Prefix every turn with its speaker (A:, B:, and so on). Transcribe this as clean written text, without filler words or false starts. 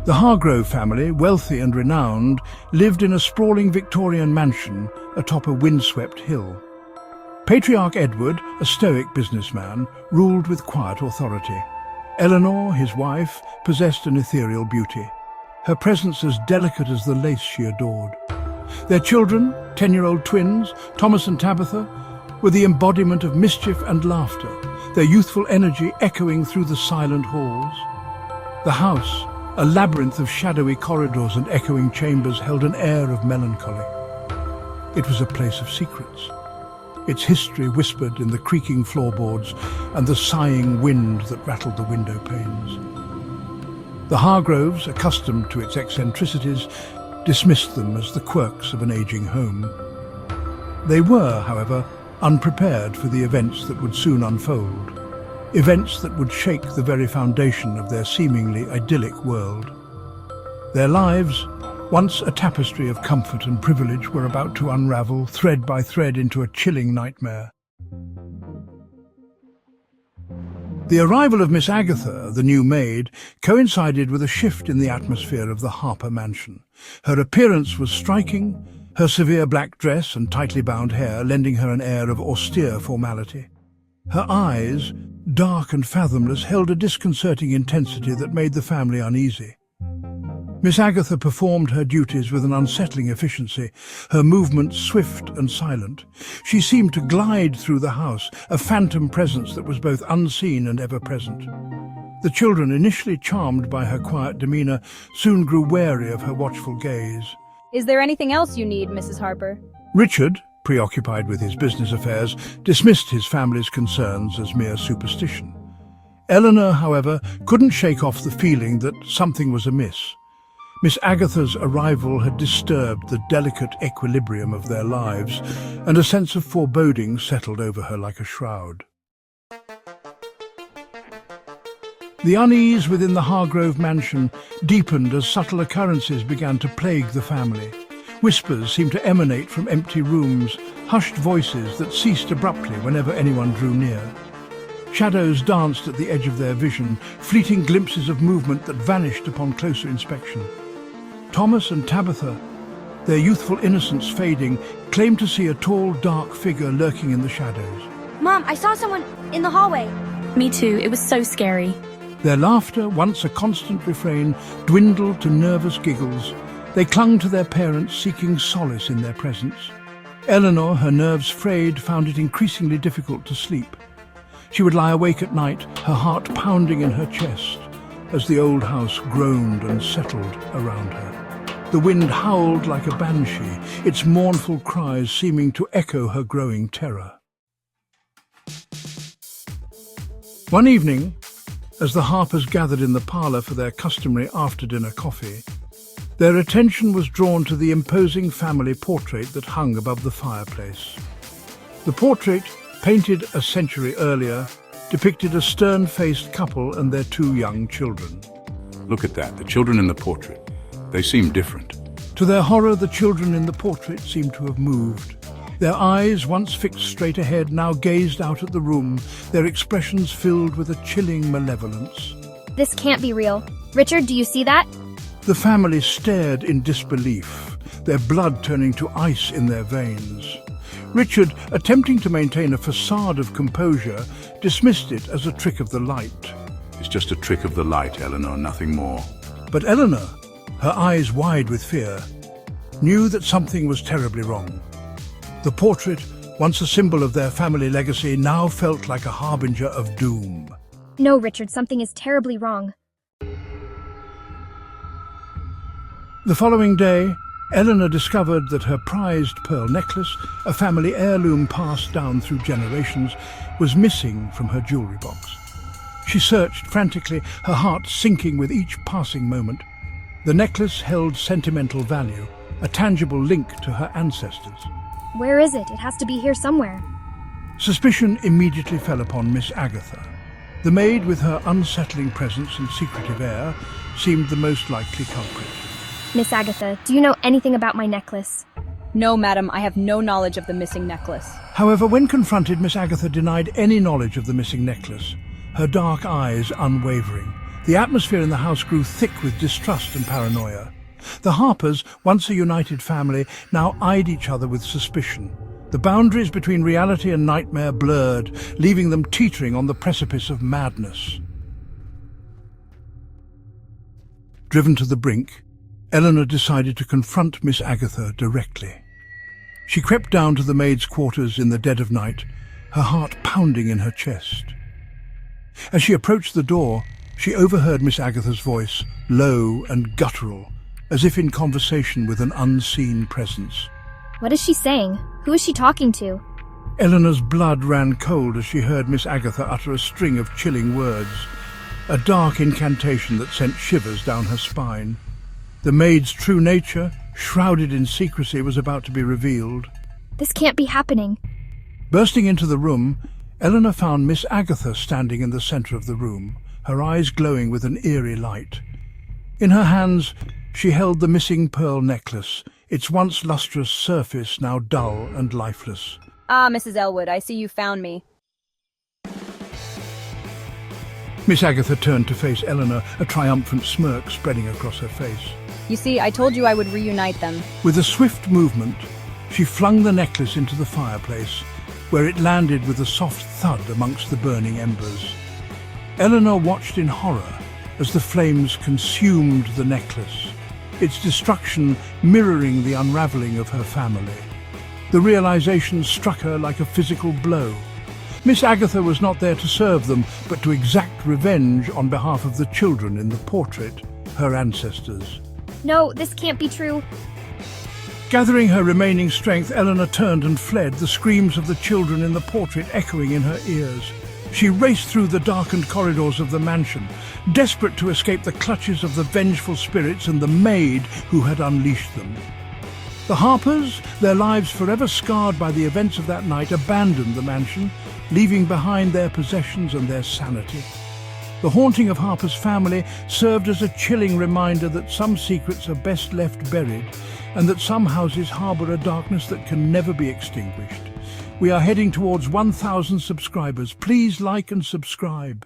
A: The Harygrove family, wealthy and renowned, lived in a sprawling Victorian mansion atop a windswept hill. Patriarch Edward, a stoic businessman, ruled with quiet authority. Eleanor, his wife, possessed an ethereal beauty, her presence as delicate as the lace she adored. Their children, 10-year-old twins, Thomas and Tabitha, were the embodiment of mischief and laughter, their youthful energy echoing through the silent halls. The house, a labyrinth of shadowy corridors and echoing chambers, held an air of melancholy. It was a place of secrets, its history whispered in the creaking floorboards and the sighing wind that rattled the window panes. The Harygroves, accustomed to its eccentricities, dismissed them as the quirks of an aging home. They were, however, unprepared for the events that would soon unfold, events that would shake the very foundation of their seemingly idyllic world. Their lives, once a tapestry of comfort and privilege, were about to unravel, thread by thread, into a chilling nightmare. The arrival of Miss Agatha, the new maid, coincided with a shift in the atmosphere of the Harper mansion. Her appearance was striking, her severe black dress and tightly bound hair lending her an air of austere formality. Her eyes, dark and fathomless, held a disconcerting intensity that made the family uneasy. Miss Agatha performed her duties with an unsettling efficiency, her movements swift and silent. She seemed to glide through the house, a phantom presence that was both unseen and ever-present. The children, initially charmed by her quiet demeanor, soon grew wary of her watchful gaze.
B: Is there anything else you need, Mrs. Harper?
A: Richard, preoccupied with his business affairs, dismissed his family's concerns as mere superstition. Eleanor, however, couldn't shake off the feeling that something was amiss. Miss Agatha's arrival had disturbed the delicate equilibrium of their lives, and a sense of foreboding settled over her like a shroud. The unease within the Harygrove mansion deepened as subtle occurrences began to plague the family. Whispers seemed to emanate from empty rooms, hushed voices that ceased abruptly whenever anyone drew near. Shadows danced at the edge of their vision, fleeting glimpses of movement that vanished upon closer inspection. Thomas and Tabitha, their youthful innocence fading, claimed to see a tall, dark figure lurking in the shadows.
C: Mom, I saw someone in the hallway.
D: Me too, it was so scary.
A: Their laughter, once a constant refrain, dwindled to nervous giggles. They clung to their parents, seeking solace in their presence. Eleanor, her nerves frayed, found it increasingly difficult to sleep. She would lie awake at night, her heart pounding in her chest, as the old house groaned and settled around her. The wind howled like a banshee, its mournful cries seeming to echo her growing terror. One evening, as the Harpers gathered in the parlour for their customary after-dinner coffee, their attention was drawn to the imposing family portrait that hung above the fireplace. The portrait, painted a century earlier, depicted a stern-faced couple and their two young children.
E: Look at that, the children in the portrait. They seem different.
A: To their horror, the children in the portrait seemed to have moved. Their eyes, once fixed straight ahead, now gazed out at the room, their expressions filled with a chilling malevolence.
C: This can't be real. Richard, do you see that?
A: The family stared in disbelief, their blood turning to ice in their veins. Richard, attempting to maintain a facade of composure, dismissed it as a trick of the light.
E: It's just a trick of the light, Eleanor, nothing more.
A: But Eleanor, her eyes wide with fear, knew that something was terribly wrong. The portrait, once a symbol of their family legacy, now felt like a harbinger of doom.
C: No, Richard, something is terribly wrong.
A: The following day, Eleanor discovered that her prized pearl necklace, a family heirloom passed down through generations, was missing from her jewelry box. She searched frantically, her heart sinking with each passing moment. The necklace held sentimental value, a tangible link to her ancestors.
C: Where is it? It has to be here somewhere.
A: Suspicion immediately fell upon Miss Agatha. The maid, with her unsettling presence and secretive air, seemed the most likely culprit.
C: Miss Agatha, do you know anything about my necklace?
B: No, madam, I have no knowledge of the missing necklace.
A: However, when confronted, Miss Agatha denied any knowledge of the missing necklace, her dark eyes unwavering, The atmosphere in the house grew thick with distrust and paranoia. The Harpers, once a united family, now eyed each other with suspicion. The boundaries between reality and nightmare blurred, leaving them teetering on the precipice of madness. Driven to the brink, Eleanor decided to confront Miss Agatha directly. She crept down to the maid's quarters in the dead of night, her heart pounding in her chest. As she approached the door, she overheard Miss Agatha's voice, low and guttural, as if in conversation with an unseen presence.
C: What is she saying? Who is she talking to?
A: Eleanor's blood ran cold as she heard Miss Agatha utter a string of chilling words, a dark incantation that sent shivers down her spine. The maid's true nature, shrouded in secrecy, was about to be revealed.
C: This can't be happening.
A: Bursting into the room, Eleanor found Miss Agatha standing in the centre of the room, her eyes glowing with an eerie light. In her hands, she held the missing pearl necklace, its once lustrous surface now dull and lifeless.
B: Ah, Mrs. Elwood, I see you found me.
A: Miss Agatha turned to face Eleanor, a triumphant smirk spreading across her face.
B: You see, I told you I would reunite them.
A: With a swift movement, she flung the necklace into the fireplace, where it landed with a soft thud amongst the burning embers. Eleanor watched in horror as the flames consumed the necklace, its destruction mirroring the unraveling of her family. The realization struck her like a physical blow. Miss Agatha was not there to serve them, but to exact revenge on behalf of the children in the portrait, her ancestors.
C: No, this can't be true.
A: Gathering her remaining strength, Eleanor turned and fled, the screams of the children in the portrait echoing in her ears. She raced through the darkened corridors of the mansion, desperate to escape the clutches of the vengeful spirits and the maid who had unleashed them. The Harpers, their lives forever scarred by the events of that night, abandoned the mansion, leaving behind their possessions and their sanity. The haunting of Harper's family served as a chilling reminder that some secrets are best left buried, and that some houses harbour a darkness that can never be extinguished. We are heading towards 1,000 subscribers. Please like and subscribe.